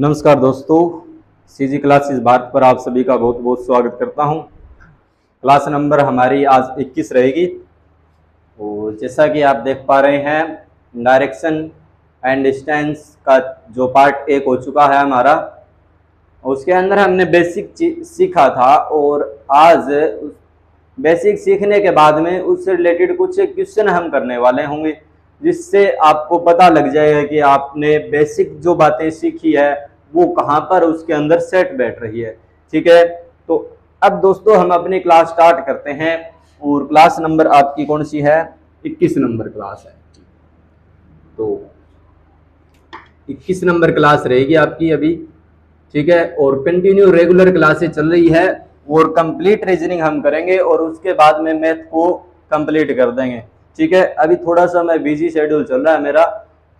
नमस्कार दोस्तों, CG classes Bharat पर आप सभी का बहुत बहुत स्वागत करता हूं। क्लास नंबर हमारी आज 21 रहेगी और जैसा कि आप देख पा रहे हैं डायरेक्शन एंड स्टैंस का जो पार्ट 1 हो चुका है हमारा। उसके अंदर हमने बेसिक सीखा था और आज बेसिक सीखने के बाद में उससे रिलेटेड कुछ क्वेश्चन हम करने वाले होंगे, जिससे आपको पता लग जाएगा कि आपने बेसिक जो बातें सीखी है वो कहाँ पर उसके अंदर सेट बैठ रही है। ठीक है, तो अब दोस्तों हम अपनी क्लास स्टार्ट करते हैं और क्लास नंबर आपकी कौन सी है? 21 नंबर क्लास है। तो 21 नंबर क्लास रहेगी आपकी अभी। ठीक है, और कंटिन्यू रेगुलर क्लासेस चल रही है और कंप्लीट रीजनिंग हम करेंगे और उसके बाद में मैथ को कंप्लीट कर देंगे। ठीक है, अभी थोड़ा सा मैं बिजी शेड्यूल चल रहा है मेरा,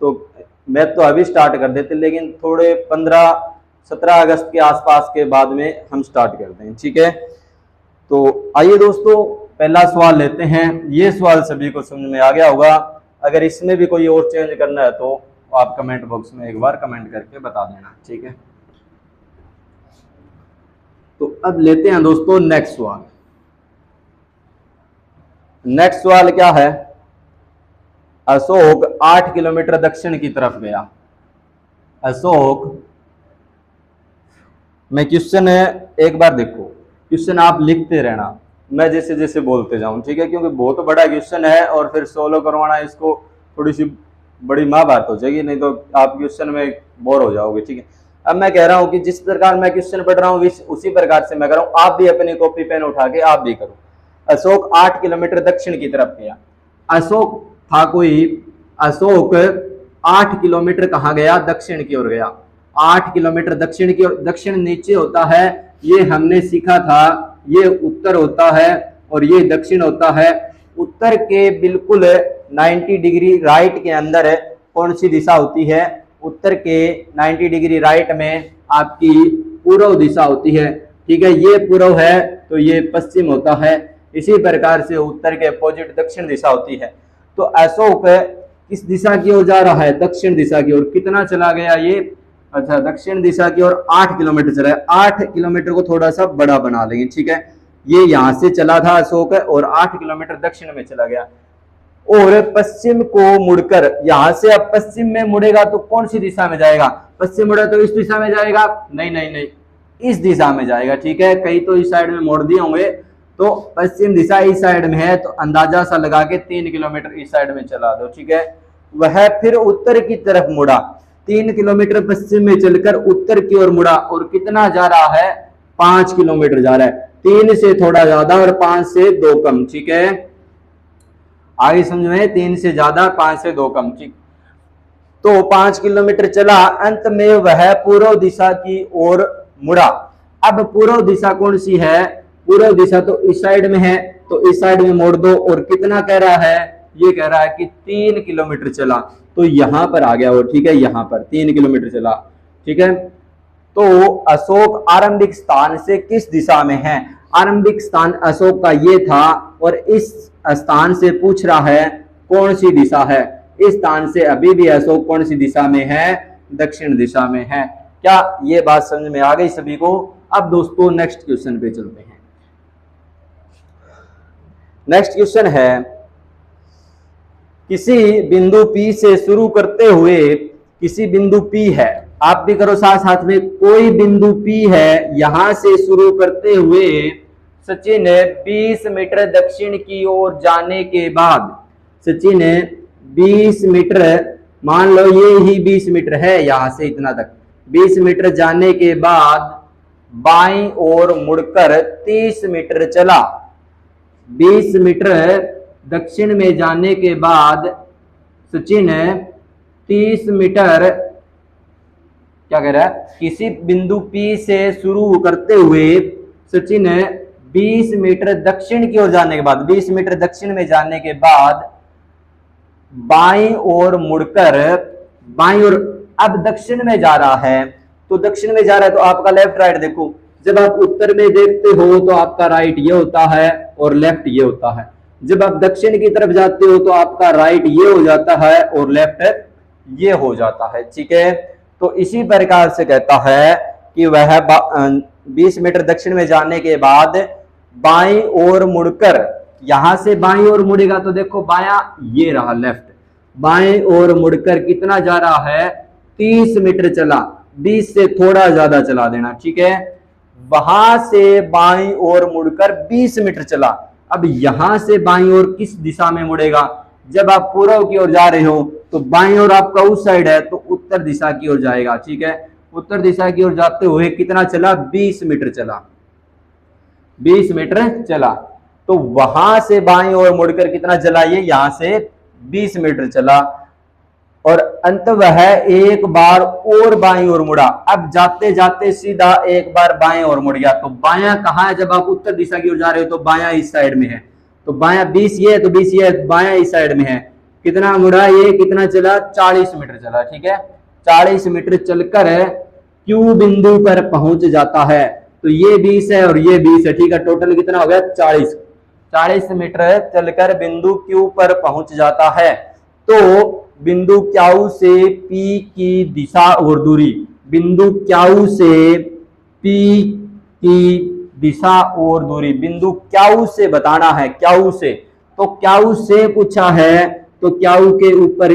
तो मैथ तो अभी स्टार्ट कर देते, लेकिन थोड़े 15-17 अगस्त के आसपास के बाद में हम स्टार्ट कर देंगे। ठीक है, तो आइए दोस्तों पहला सवाल लेते हैं। ये सवाल सभी को समझ में आ गया होगा। अगर इसमें भी कोई और चेंज करना है तो आप कमेंट बॉक्स में एक बार कमेंट करके बता देना। ठीक है, तो अब लेते हैं दोस्तों नेक्स्ट सवाल। नेक्स्ट सवाल क्या है? अशोक 8 किलोमीटर दक्षिण की तरफ गया। अशोक में क्वेश्चन है, एक बार देखो क्वेश्चन आप लिखते रहना, मैं जैसे जैसे बोलते जाऊं। ठीक है, क्योंकि बहुत बड़ा क्वेश्चन है और फिर सोल्व करवाना इसको थोड़ी सी बड़ी महाभारत हो जाएगी, नहीं तो आप क्वेश्चन में बोर हो जाओगे। ठीक है, अब मैं कह रहा हूं कि जिस प्रकार मैं क्वेश्चन पढ़ रहा हूं उसी प्रकार से मैं कर रहा हूं, आप भी अपनी कॉपी पेन उठा के आप भी करो। अशोक 8 किलोमीटर दक्षिण की तरफ गया। अशोक था कोई, अशोक 8 किलोमीटर कहाँ गया? दक्षिण की ओर गया। 8 किलोमीटर दक्षिण की ओर। दक्षिण नीचे होता है, ये हमने सीखा था, ये उत्तर होता है और ये दक्षिण होता है। उत्तर के बिल्कुल 90 डिग्री राइट के अंदर कौन सी दिशा होती है? उत्तर के 90 डिग्री राइट में आपकी पूर्व दिशा होती है। ठीक है, ये पूर्व है तो ये पश्चिम होता है। इसी प्रकार से उत्तर के अपोजिट दक्षिण दिशा होती है। तो अशोक किस दिशा की ओर जा रहा है? दक्षिण दिशा की ओर। कितना चला गया ये? अच्छा, दक्षिण दिशा की ओर 8 किलोमीटर चला है। 8 किलोमीटर को थोड़ा सा बड़ा बना लेंगे। ठीक है, ये यहां से चला था अशोक और 8 किलोमीटर दक्षिण में चला गया और पश्चिम को मुड़कर, यहां से अब पश्चिम में मुड़ेगा तो कौन सी दिशा में जाएगा? पश्चिम मुड़ा तो इस दिशा में जाएगा? नहीं नहीं नहीं, इस दिशा में जाएगा। ठीक है, कई तो इस साइड में मोड़ दिए होंगे, तो पश्चिम दिशा इस साइड में है तो अंदाजा सा लगा के 3 किलोमीटर इस साइड में चला दो। ठीक है, वह फिर उत्तर की तरफ मुड़ा। 3 किलोमीटर पश्चिम में चलकर उत्तर की ओर मुड़ा और कितना जा रहा है? 5 किलोमीटर जा रहा है। 3 से थोड़ा ज्यादा और 5 से 2 कम। ठीक है, आगे समझ में? 3 से ज्यादा, 5 से 2 कम। ठीक, तो 5 किलोमीटर चला, अंत में वह पूर्व दिशा की ओर मुड़ा। अब पूर्व दिशा कौन सी है? पूर्व दिशा तो इस साइड में है, तो इस साइड में मोड़ दो और कितना कह रहा है? ये कह रहा है कि 3 किलोमीटर चला, तो यहां पर आ गया वो। ठीक है, यहां पर 3 किलोमीटर चला। ठीक है, तो अशोक आरंभिक स्थान से किस दिशा में है? आरंभिक स्थान अशोक का ये था और इस स्थान से पूछ रहा है कौन सी दिशा है। इस स्थान से अभी भी अशोक कौन सी दिशा में है? दक्षिण दिशा में है। क्या ये बात समझ में आ गई सभी को? अब दोस्तों नेक्स्ट क्वेश्चन पे चलते हैं। नेक्स्ट क्वेश्चन है, किसी बिंदु P से शुरू करते हुए, किसी बिंदु P है, आप भी करो साथ साथ में, कोई बिंदु P है, यहां से शुरू करते हुए सचिन 20 मीटर दक्षिण की ओर जाने के बाद, सचिन 20 मीटर, मान लो ये ही 20 मीटर है, यहां से इतना तक 20 मीटर जाने के बाद बाईं ओर मुड़कर 30 मीटर चला। 20 मीटर दक्षिण में जाने के बाद सचिन 30 मीटर, क्या कह रहा है? किसी बिंदु P से शुरू करते हुए सचिन 20 मीटर दक्षिण की ओर जाने के बाद, 20 मीटर दक्षिण में जाने के बाद बाईं ओर मुड़कर, बाईं ओर, अब दक्षिण में जा रहा है, तो दक्षिण में जा रहा है तो आपका लेफ्ट राइट देखो, जब आप उत्तर में देखते हो तो आपका राइट ये होता है और लेफ्ट ये होता है। जब आप दक्षिण की तरफ जाते हो तो आपका राइट ये हो जाता है और लेफ्ट ये हो जाता है। ठीक है, तो इसी प्रकार से कहता है कि वह 20 मीटर दक्षिण में जाने के बाद बाईं ओर मुड़कर, यहां से बाईं ओर मुड़ेगा तो देखो बायां ये रहा लेफ्ट, बाएं ओर मुड़कर कितना जा रहा है 30 मीटर चला, 20 से थोड़ा ज्यादा चला देना, ठीक है। वहां से बाईं ओर मुड़कर 20 मीटर चला। अब यहां से बाईं ओर किस दिशा में मुड़ेगा, जब आप पूर्व की ओर जा रहे हो तो बाईं ओर आपका उस साइड है तो उत्तर दिशा की ओर जाएगा, ठीक है। उत्तर दिशा की ओर जाते हुए कितना चला 20 मीटर चला, 20 मीटर चला। तो वहां से बाईं ओर मुड़कर कितना चला, ये यहां से 20 मीटर चला और अंत वह एक बार और बाईं ओर मुड़ा। अब जाते जाते सीधा एक बार बाएं ओर मुड़ गया। तो बायां कहाँ है, जब आप उत्तर दिशा की ओर जा रहे हो तो बायां इस साइड में है, तो बायां 20 ये है तो 20 ये है, बायां इस साइड में है। कितना मुड़ा ये, कितना चला 40 मीटर चला, ठीक है। 40 मीटर चलकर क्यू बिंदु पर पहुंच जाता है। तो ये 20 है और ये 20 है, ठीक है। टोटल कितना हो गया 40 मीटर चलकर बिंदु क्यू पर पहुंच जाता है। तो बिंदु क्यू से पी की दिशा और दूरी, बिंदु क्यू से पी की दिशा और दूरी, बिंदु क्यू से बताना है, क्यू से। तो क्यू से पूछा है तो क्यू के ऊपर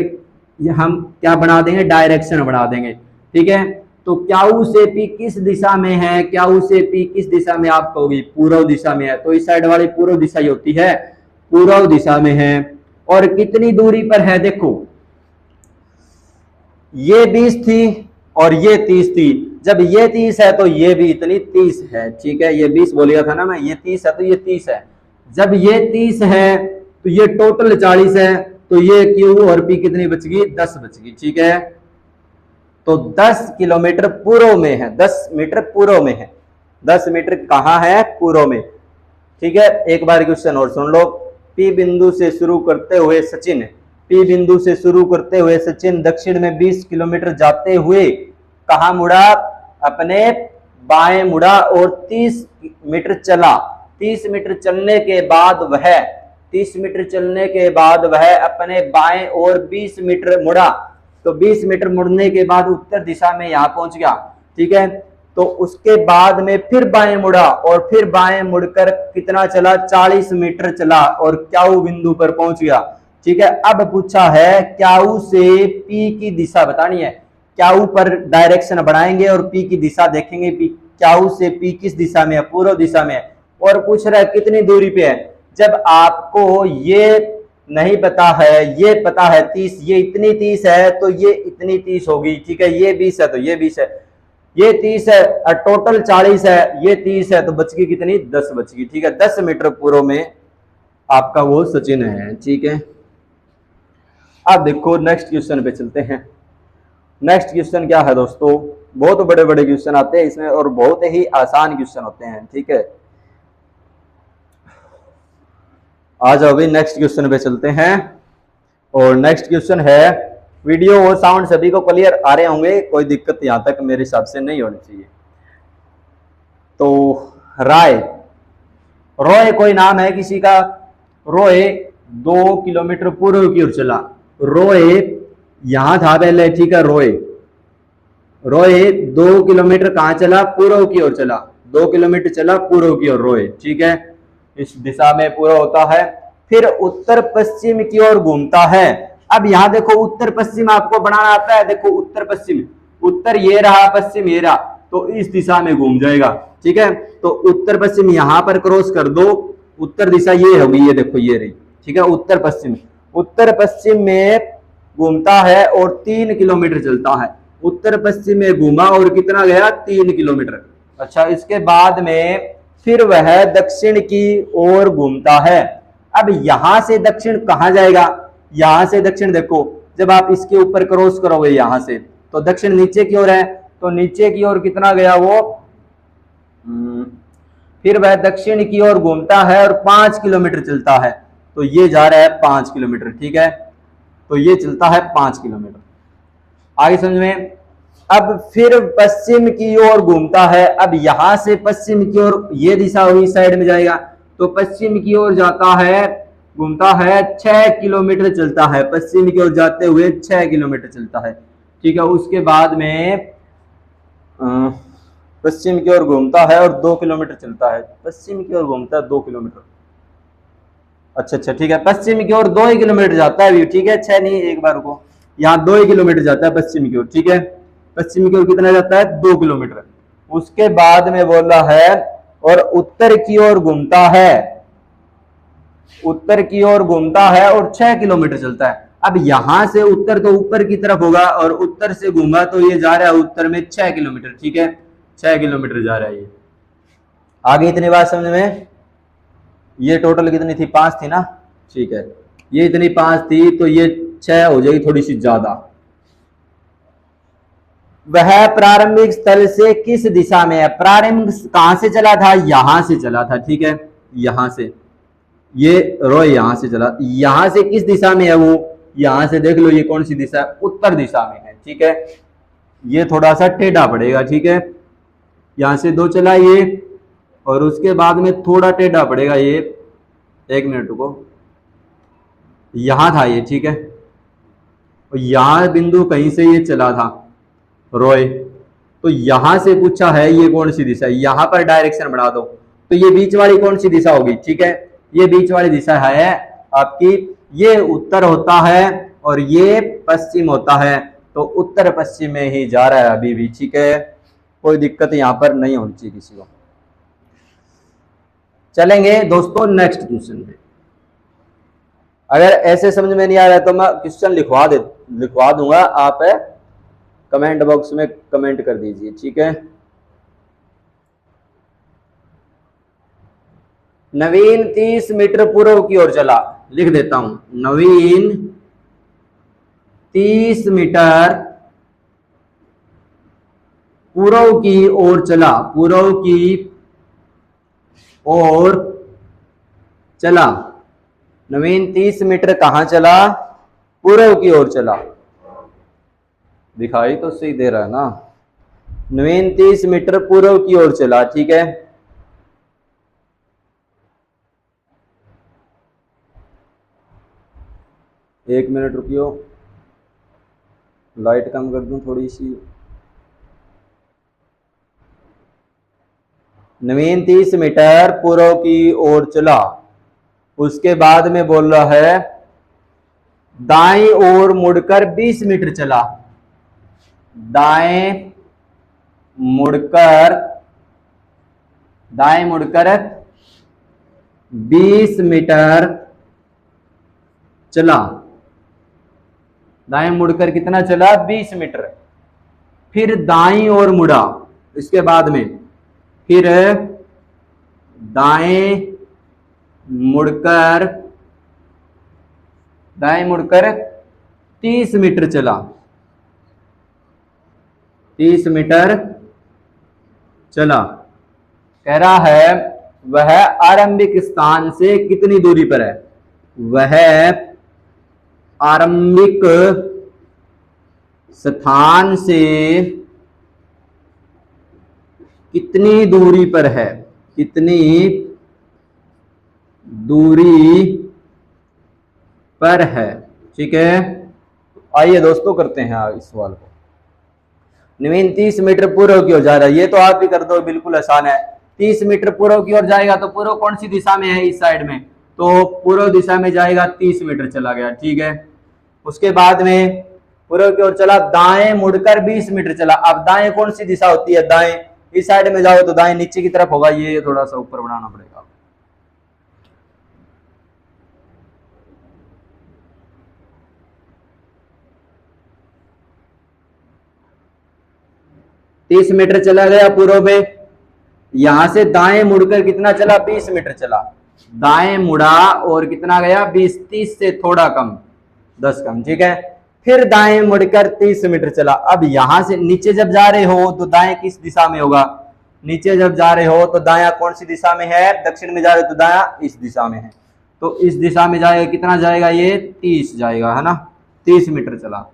हम क्या बना देंगे, डायरेक्शन बना देंगे, ठीक है। तो क्यू से पी किस दिशा में है, क्यू से पी किस दिशा में आप कहोगे, पूर्व दिशा में है। तो इस साइड वाली पूर्व दिशा ही होती है, पूर्व दिशा में है। और कितनी दूरी पर है, देखो ये 20 थी और ये 30 थी। जब ये 30 है तो ये भी इतनी 30 है, ठीक है। ये 20 बोलिया था ना मैं, ये 30 है तो ये 30 है। जब ये 30 है तो ये टोटल 40 है, तो ये क्यू और पी कितनी बच गई, 10 बच गई, ठीक है। तो 10 किलोमीटर पूर्व में है, 10 मीटर पूर्व में है। 10 मीटर कहाँ है, पूर्व में, ठीक है। एक बार क्वेश्चन और सुन लो। पी बिंदु से शुरू करते हुए सचिन, पी बिंदु से शुरू करते हुए सचिन दक्षिण में 20 किलोमीटर जाते हुए कहाँ मुड़ा, अपने बाएं मुड़ा और 30 मीटर चला। 30 मीटर चलने के बाद वह 30 मीटर चलने के बाद वह अपने बाएं और 20 मीटर मुड़ा। तो 20 मीटर मुड़ने के बाद उत्तर दिशा में यहाँ पहुंच गया, ठीक है। तो उसके बाद में फिर बाएं मुड़ा और फिर बाएं मुड़कर कितना चला, 40 मीटर चला और क्यू बिंदु पर पहुंच गया, ठीक है। अब पूछा है क्यू से पी की दिशा बतानी है, क्यू पर डायरेक्शन बनाएंगे और पी की दिशा देखेंगे, क्यू से पी किस दिशा में है, पूर्व दिशा में है। और पूछ रहा है कितनी दूरी पे है। जब आपको ये नहीं पता है, ये पता है 30, ये इतनी 30 है तो ये इतनी 30 होगी, ठीक है। ये 20 है तो ये 20 है, ये 30 है और टोटल 40 है, ये 30 है तो बच गई कितनी, 10 बच गई, ठीक है। 10 मीटर पूर्व में आपका वो सचिन है, ठीक है। अब देखो नेक्स्ट क्वेश्चन पे चलते हैं। नेक्स्ट क्वेश्चन क्या है दोस्तों, बहुत बड़े बड़े क्वेश्चन आते हैं इसमें और बहुत ही आसान क्वेश्चन होते हैं, ठीक है। आ जाओ अभी नेक्स्ट क्वेश्चन पे चलते हैं। और नेक्स्ट क्वेश्चन है, वीडियो और साउंड सभी को क्लियर आ रहे होंगे, कोई दिक्कत यहां तक मेरे हिसाब से नहीं होनी चाहिए। तो रोय कोई नाम है किसी का। रोय 2 किलोमीटर पूर्व की ओर चला। रोय यहां था पहले, ठीक है। रोय 2 किलोमीटर कहां चला, पूर्व की ओर चला। 2 किलोमीटर चला पूर्व की ओर रोय, ठीक है। इस दिशा में पूरा होता है। फिर उत्तर पश्चिम की ओर घूमता है। अब यहां देखो उत्तर पश्चिम आपको बनाना आता है, देखो उत्तर पश्चिम, उत्तर ये रहा, पश्चिम ये रहा, तो इस दिशा में घूम जाएगा, ठीक है। तो उत्तर पश्चिम यहां पर क्रॉस कर दो, उत्तर दिशा ये होगी, ये देखो ये रही, ठीक है। उत्तर पश्चिम में घूमता है और 3 किलोमीटर चलता है। उत्तर पश्चिम में घूमा और कितना गया, 3 किलोमीटर। अच्छा, इसके बाद में फिर वह दक्षिण की ओर घूमता है। अब यहां से दक्षिण कहां जाएगा, यहां से दक्षिण देखो, जब आप इसके ऊपर क्रॉस करोगे यहां से तो दक्षिण नीचे की ओर है, तो नीचे की ओर कितना गया वो, फिर वह दक्षिण की ओर घूमता है और 5 किलोमीटर चलता है। तो ये जा रहा है 5 किलोमीटर, ठीक है। तो ये चलता है 5 किलोमीटर, आगे समझ में। अब फिर पश्चिम की ओर घूमता है। अब यहां से पश्चिम की ओर, ये दिशा हुई साइड में जाएगा, तो पश्चिम की ओर जाता है, घूमता है, 6 किलोमीटर चलता है। पश्चिम की ओर जाते हुए 6 किलोमीटर चलता है। ठीक है। उसके बाद में पश्चिम की ओर घूमता है और 2 किलोमीटर चलता है। पश्चिम की ओर घूमता है 2 किलोमीटर। अच्छा ठीक है, पश्चिम की ओर 2 ही किलोमीटर जाता है अभी, ठीक है, 6 नहीं, एक बार को यहाँ 2 ही किलोमीटर जाता है पश्चिम की ओर, ठीक है। पश्चिम की ओर कितना जाता है? 2 किलोमीटर। उसके बाद में बोल रहा है और उत्तर की ओर घूमता है, उत्तर की ओर घूमता है और 6 किलोमीटर चलता है। अब यहां से उत्तर तो ऊपर की तरफ होगा और उत्तर से घूमा तो ये जा रहा है उत्तर में 6 किलोमीटर, ठीक है, 6 किलोमीटर जा रहा है ये। आगे इतनी बात समझ में? ये टोटल कितनी थी? 5 थी ना, ठीक है, ये इतनी 5 थी तो ये 6 हो जाएगी, थोड़ी सी ज्यादा। वह प्रारंभिक स्थल से किस दिशा में है? प्रारंभ कहां से चला था? यहां से चला था, ठीक है, यहां से, ये रोय यहां से चला, यहां से किस दिशा में है वो? यहां से देख लो ये कौन सी दिशा है? उत्तर दिशा में है, ठीक है। ये थोड़ा सा टेढ़ा पड़ेगा, ठीक है, यहां से 2 चला ये और उसके बाद में थोड़ा टेढ़ा पड़ेगा ये, 1 मिनट रुको, यहां था ये, ठीक है, और यहां बिंदु कहीं से ये चला था रोय, तो यहां से पूछा है ये कौन सी दिशा है, यहां पर डायरेक्शन बढ़ा दो तो ये बीच वाली कौन सी दिशा होगी? ठीक है, ये बीच वाली दिशा है आपकी, ये उत्तर होता है और ये पश्चिम होता है, तो उत्तर पश्चिम में ही जा रहा है अभी भी, ठीक है, कोई दिक्कत यहां पर नहीं होनी चाहिए किसी को। चलेंगे दोस्तों नेक्स्ट क्वेश्चन पे। अगर ऐसे समझ में नहीं आ रहा है तो मैं क्वेश्चन लिखवा दूंगा, आप कमेंट बॉक्स में कमेंट कर दीजिए, ठीक है। नवीन 30 मीटर पूर्व की ओर चला, लिख देता हूं, नवीन 30 मीटर पूर्व की ओर चला, पूर्व की ओर चला। नवीन 30 मीटर कहां चला? पूर्व की ओर चला। दिखाई तो सही दे रहा है ना, नवीन 30 मीटर पूर्व की ओर चला, ठीक है। एक मिनट रुकियो, लाइट कम कर दूं थोड़ी सी। नवीन 30 मीटर पूर्व की ओर चला, उसके बाद में बोल रहा है दाएं ओर मुड़कर 20 मीटर चला, दाएं मुड़कर 20 मीटर चला, दाएं मुड़कर कितना चला? 20 मीटर। फिर दाईं ओर मुड़ा, इसके बाद में फिर दाएं मुड़कर 30 मीटर चला, 30 मीटर चला। कह रहा है वह आरंभिक स्थान से कितनी दूरी पर है? वह आरंभिक स्थान से कितनी दूरी पर है? कितनी दूरी पर है, ठीक है। आइए दोस्तों करते हैं इस सवाल को। नवीन 30 मीटर पूर्व की ओर जा रहा है, ये तो आप भी कर दो, बिल्कुल आसान है। 30 मीटर पूर्व की ओर जाएगा तो पूर्व कौन सी दिशा में है? इस साइड में, तो पूर्व दिशा में जाएगा, 30 मीटर चला गया, ठीक है। उसके बाद में पूर्व की ओर चला, दाएं मुड़कर 20 मीटर चला। अब दाएं कौन सी दिशा होती है? दाएं, इस साइड में जाओ तो दाएं नीचे की तरफ होगा, ये थोड़ा सा ऊपर बढ़ाना पड़ेगा। तीस मीटर चला गया पूर्व में, यहां से दाएं मुड़कर कितना चला? 20 मीटर चला, दाएं मुड़ा और कितना गया? 20, 30 से थोड़ा कम, 10 कम, ठीक है। फिर दाएं मुड़कर 30 मीटर चला। अब यहां से नीचे जब जा रहे हो तो दाएं किस दिशा में होगा? नीचे जब जा रहे हो तो दाया कौन सी दिशा में है? दक्षिण में जा रहे हो तो दाया इस दिशा में है, तो इस दिशा में जाएगा, कितना जाएगा? ये 30 जाएगा, है ना, 30 मीटर चला।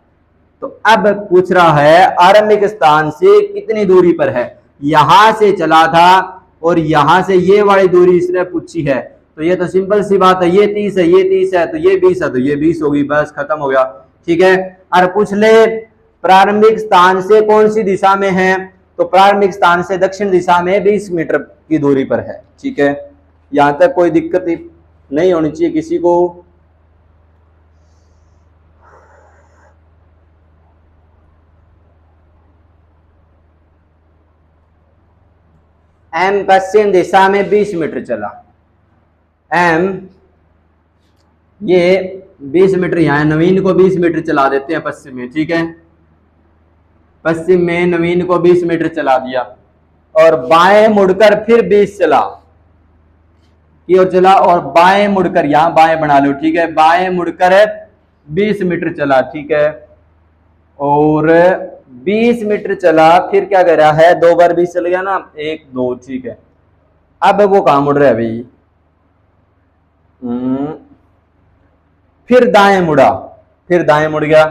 तो अब पूछ रहा है आरंभिक स्थान से कितनी दूरी पर है? यहां से चला था और यहां से ये वाली दूरी इसने पूछी है, तो ये तो सिंपल सी बात है, ये 30 है, ये 30 है, तो ये 20 है, तो ये 20 होगी, बस खत्म हो गया, ठीक है। और पूछ ले प्रारंभिक स्थान से कौन सी दिशा में है, तो प्रारंभिक स्थान से दक्षिण दिशा में 20 मीटर की दूरी पर है। ठीक है, यहां तक कोई दिक्कत नहीं होनी चाहिए किसी को। एम पश्चिम दिशा में 20 मीटर चला। एम ये 20 मीटर, यहां नवीन को 20 मीटर चला देते हैं पश्चिम में। ठीक है, पश्चिम में नवीन को 20 मीटर चला दिया और बाएं मुड़कर फिर 20 चला की ओर चला और बाएं मुड़कर, यहां बाएं बना लो। ठीक है, बाएं मुड़कर 20 मीटर चला। ठीक है, और 20 मीटर चला, फिर क्या कर रहा है, 2 बार 20 चल गया ना, 1 2। ठीक है, अब वो कहां मुड़ रहा है भाई, फिर दाएं मुड़ा, फिर दाएं मुड़ गया।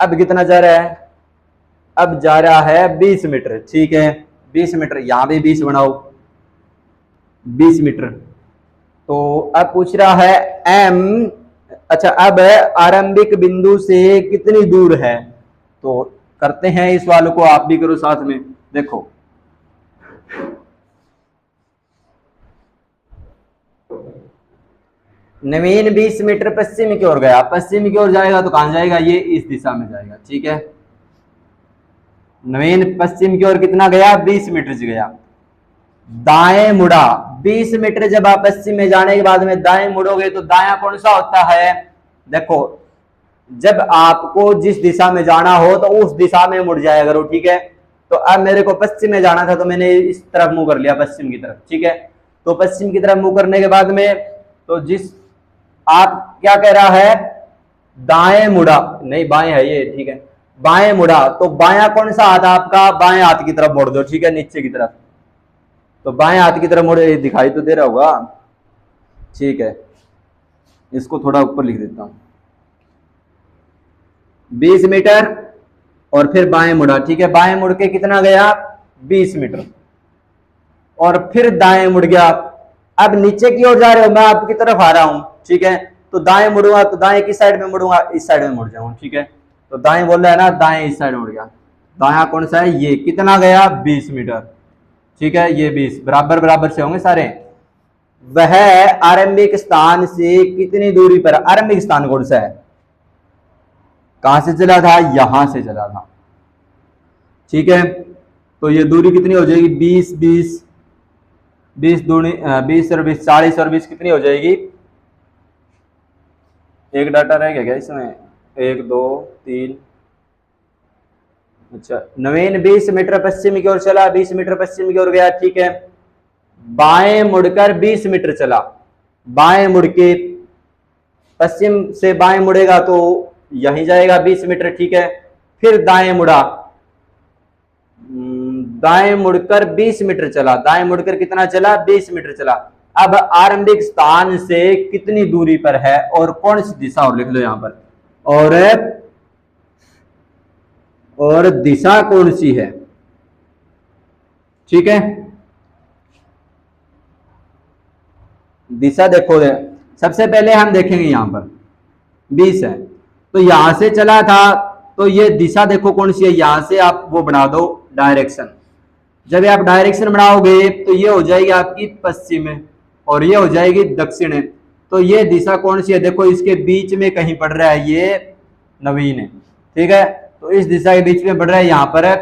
अब कितना जा रहा है, अब जा रहा है 20 मीटर। ठीक है, 20 मीटर, यहां भी 20 बनाओ, 20 मीटर। तो अब पूछ रहा है एम, अच्छा अब आरंभिक बिंदु से कितनी दूर है, तो करते हैं इस वाले को, आप भी करो साथ में। देखो नवीन 20 मीटर पश्चिम की ओर गया, पश्चिम की ओर जाएगा तो कहां जाएगा, ये इस दिशा में जाएगा। ठीक है, नवीन पश्चिम की ओर कितना गया, 20 मीटर से गया, दाएं मुड़ा 20 मीटर। जब आप पश्चिम में जाने के बाद में दाएं मुड़ोगे तो दायां कौन सा होता है, देखो जब आपको जिस दिशा में जाना हो तो उस दिशा में मुड़ जाया करो। ठीक है, तो अब मेरे को पश्चिम में जाना था तो मैंने इस तरफ मुंह कर लिया, पश्चिम की तरफ। ठीक है, तो पश्चिम की तरफ मुंह करने के बाद में तो जिस आप क्या कह रहा है, दाएं मुड़ा, नहीं बाएं है ये। ठीक है, बाएं मुड़ा तो बायां कौन सा हाथ आपका, बाएं हाथ की तरफ मोड़ दो। ठीक है, नीचे की तरफ, तो बाएं हाथ की तरफ मोड़े, दिखाई तो दे रहा होगा। ठीक है, इसको थोड़ा ऊपर लिख देता हूं, 20 मीटर और फिर बाएं मुड़ा। ठीक है, बाएं मुड़ के कितना गया, 20 मीटर और फिर दाएं मुड़ गया। अब नीचे की ओर जा रहे हो, मैं आपकी तरफ आ रहा हूं। ठीक है, तो दाएं मुड़ूंगा तो दाएं किस साइड में मुड़ूंगा, इस साइड में मुड़ जाऊंगा। ठीक है, तो दाएं बोल रहा है ना, दाएं इस साइड मुड़ गया, दायां कौन सा है, ये कितना गया, 20 मीटर। ठीक है, ये 20 बराबर बराबर से होंगे सारे। वह आरंभिक स्थान से कितनी दूरी पर, आरंभिक स्थान कौन सा है, कहां से चला था, यहां से चला था। ठीक है, तो ये दूरी कितनी हो जाएगी, 20 20 20 दूनी 20 और 20 40 और 20 कितनी हो जाएगी, एक डाटा रह गया क्या इसमें, 1 2 3, अच्छा नवीन 20 मीटर पश्चिम की ओर चला, 20 मीटर पश्चिम की ओर गया। ठीक है, बाएं मुड़कर 20 मीटर चला, बाएं मुड़ के पश्चिम से बाएं मुड़ेगा तो यहीं जाएगा 20 मीटर। ठीक है, फिर दाएं मुड़ा, दाएं मुड़कर 20 मीटर चला, दाएं मुड़कर कितना चला, 20 मीटर चला। अब आरंभिक स्थान से कितनी दूरी पर है और कौन सी दिशा, और लिख लो यहां पर, और दिशा कौन सी है। ठीक है, दिशा देखो, सबसे पहले हम देखेंगे यहां पर 20 है तो यहां से चला था, तो ये दिशा देखो कौन सी है, यहां से आप वो बना दो डायरेक्शन। जब आप डायरेक्शन बनाओगे तो ये हो जाएगी आपकी पश्चिम और ये हो जाएगी दक्षिण। तो ये दिशा कौन सी है, देखो इसके बीच में कहीं पड़ रहा है, ये नवीन है। ठीक है, तो इस दिशा के बीच में पड़ रहा है यहाँ पर,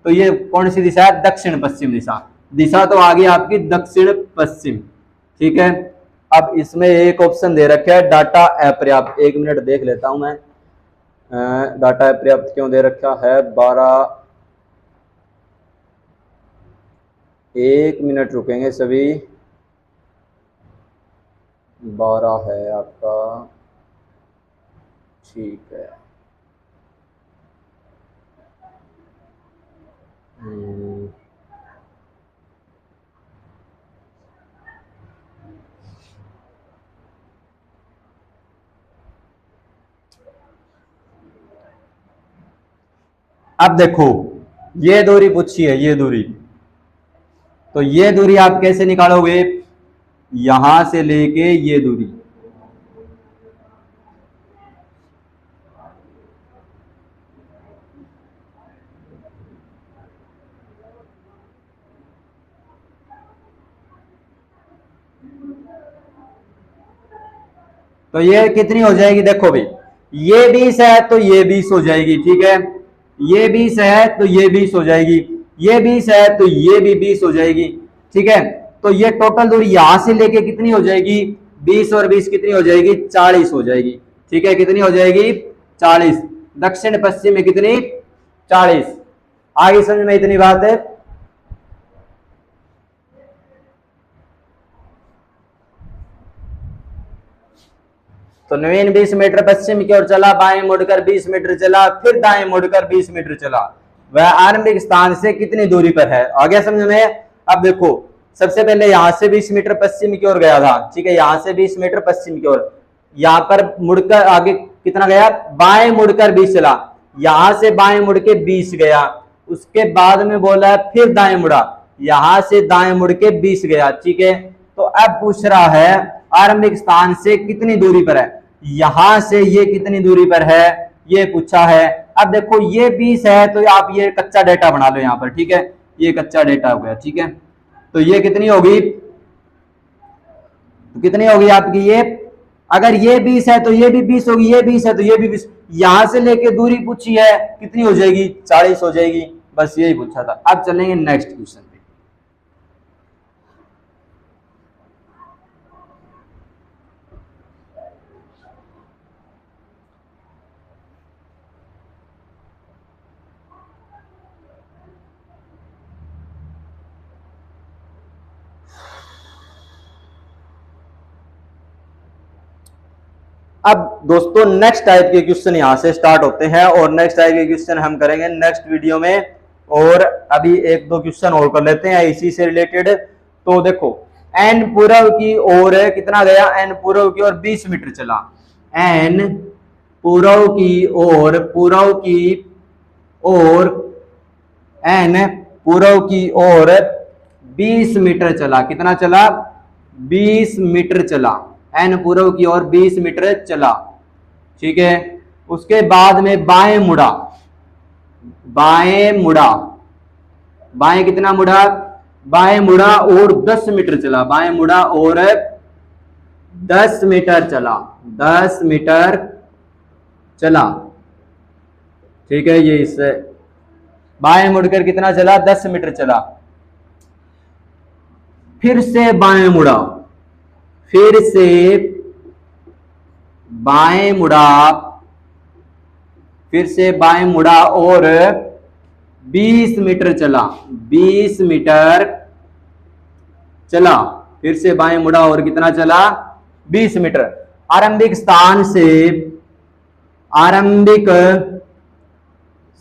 तो ये कौन सी दिशा है, दक्षिण पश्चिम दिशा। दिशा तो आ गई आपकी दक्षिण पश्चिम। ठीक है, अब इसमें एक ऑप्शन दे रखा है डाटा अपर्याप्त, 1 मिनट देख लेता हूं मैं, डाटा अपर्याप्त क्यों दे रखा है, 1 मिनट रुकेंगे सभी, 12 है आपका। ठीक है, अब देखो ये दूरी पूछी है, ये दूरी, तो ये दूरी आप कैसे निकालोगे, यहां से लेके ये दूरी, तो ये कितनी हो जाएगी, देखो भाई ये 20 है तो ये 20 हो जाएगी, ठीक है, ये 20 है तो ये 20 हो जाएगी, ये 20 है तो ये भी 20 हो जाएगी, ठीक है। तो ये टोटल दूरी यहां से लेके कितनी हो जाएगी, 20 और 20 कितनी हो जाएगी, 40 हो जाएगी, ठीक है, कितनी हो जाएगी, 40। दक्षिण पश्चिम में कितनी, 40। आगे समझ में इतनी बात है। तो नवीन 20 मीटर पश्चिम की ओर चला, बाएं मुड़कर 20 मीटर चला, फिर दाएं मुड़कर 20 मीटर चला। वह आरंभिक स्थान से कितनी दूरी पर है, आ गया समझ में। अब देखो सबसे पहले यहां से 20 मीटर पश्चिम की ओर गया था, ठीक है, यहां से 20 मीटर पश्चिम की ओर, यहां पर मुड़कर आगे कितना गया, बाएं मुड़कर 20 चला, यहां से बाएं मुड़ के 20 गया, उसके बाद में बोला फिर दाएं मुड़ा, यहां से दाएं मुड़ के 20 गया, ठीक है। तो अब पूछ रहा है आरंभिक स्थान से कितनी दूरी पर है, यहां से ये कितनी दूरी पर है, ये पूछा है। अब देखो ये 20 है तो आप ये कच्चा डेटा बना लो यहां पर, ठीक है, ये कच्चा डेटा हो गया, ठीक है। तो ये कितनी होगी, कितनी होगी आपकी, ये अगर ये 20 है तो ये भी 20 होगी, ये 20 है तो ये भी 20, यहां से लेके दूरी पूछी है कितनी हो जाएगी, 40 हो जाएगी, बस यही पूछा था। अब चलेंगे नेक्स्ट क्वेश्चन पे। अब दोस्तों नेक्स्ट टाइप के क्वेश्चन यहां से स्टार्ट होते हैं और नेक्स्ट टाइप के क्वेश्चन हम करेंगे नेक्स्ट वीडियो में। और अभी एक दो क्वेश्चन और कर लेते हैं इसी से रिलेटेड। तो देखो एन पूर्व की ओर कितना गया, एन पूर्व की ओर 20 मीटर चला, एन पूर्व की ओर, पूर्व की ओर, एन पूर्व की ओर 20 मीटर चला, कितना चला, 20 मीटर चला, एन पूर्व की ओर 20 मीटर चला, ठीक है। उसके बाद में बाएं मुड़ा, बाएं मुड़ा, बाएं कितना मुड़ा, बाएं मुड़ा और 10 मीटर चला, बाएं मुड़ा और 10 मीटर चला, 10 मीटर चला, ठीक है। ये इससे बाएं मुड़कर कितना चला, 10 मीटर चला, फिर से बाएं मुड़ा, फिर से बाएं मुड़ा, फिर से बाएं मुड़ा और 20 मीटर चला, 20 मीटर चला, फिर से बाएं मुड़ा और कितना चला, 20 मीटर। आरंभिक स्थान से, आरंभिक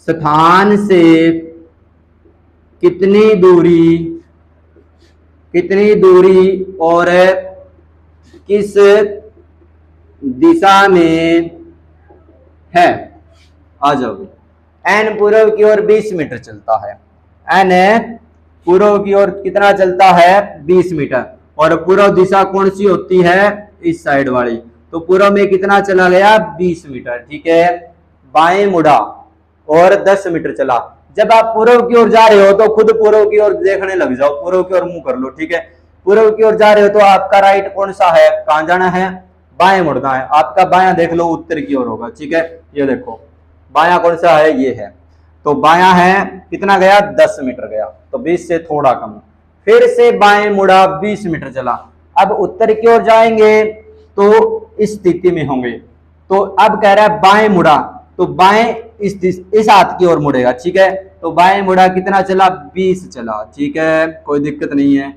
स्थान से कितनी दूरी, कितनी दूरी और किस दिशा में है, आ जाओगे। एन पूर्व की ओर 20 मीटर चलता है, एन पूर्व की ओर कितना चलता है, 20 मीटर, और पूर्व दिशा कौन सी होती है, इस साइड वाली। तो पूर्व में कितना चला गया, 20 मीटर, ठीक है। बाएं मुड़ा और 10 मीटर चला। जब आप पूर्व की ओर जा रहे हो तो खुद पूर्व की ओर देखने लग जाओ, पूर्व की ओर मुंह कर लो, ठीक है। पूर्व की ओर जा रहे हो तो आपका राइट कौन सा है, कहां जाना है, बाएं मुड़ना है। आपका बायां देख लो उत्तर की ओर होगा, ठीक है। ये देखो बायां कौन सा है, ये है, तो बायां है कितना गया, 10 मीटर गया, तो 20 से थोड़ा कम। फिर से बाएं मुड़ा, 20 मीटर चला। अब उत्तर की ओर जाएंगे तो इस स्थिति में होंगे। तो अब कह रहा है बाएं मुड़ा, तो बाएं इस हाथ की ओर मुड़ेगा, ठीक है। तो बाएं मुड़ा कितना चला, 20 चला, ठीक है, कोई दिक्कत नहीं है।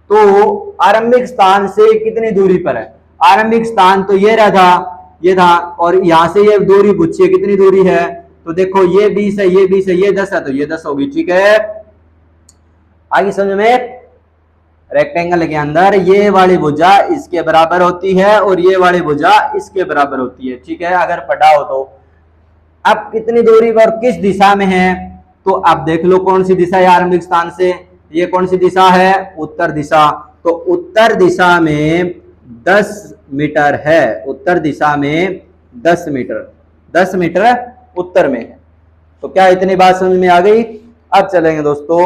तो आरंभिक स्थान से कितनी दूरी पर है, आरंभिक स्थान तो ये रहा था, ये था, और यहां से ये दूरी पूछिए कितनी दूरी है। तो देखो ये 20 है, ये 20 है, ये 10 है, तो ये 10 होगी, ठीक है। आगे समझ में, रेक्टेंगल के अंदर ये वाली भुजा इसके बराबर होती है और ये वाली भुजा इसके बराबर होती है, ठीक है, अगर पढ़ा हो तो। अब कितनी दूरी पर किस दिशा में है, तो अब देख लो कौन सी दिशा है आरंभिक स्थान से, ये कौन सी दिशा है, उत्तर दिशा। तो उत्तर दिशा में 10 मीटर है, उत्तर दिशा में 10 मीटर, 10 मीटर उत्तर में है। तो क्या इतनी बात समझ में आ गई। अब चलेंगे दोस्तों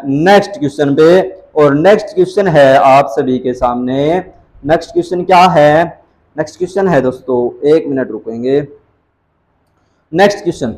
नेक्स्ट क्वेश्चन पे, और नेक्स्ट क्वेश्चन है आप सभी के सामने। नेक्स्ट क्वेश्चन क्या है, नेक्स्ट क्वेश्चन है दोस्तों, 1 मिनट रुकेंगे। Next question,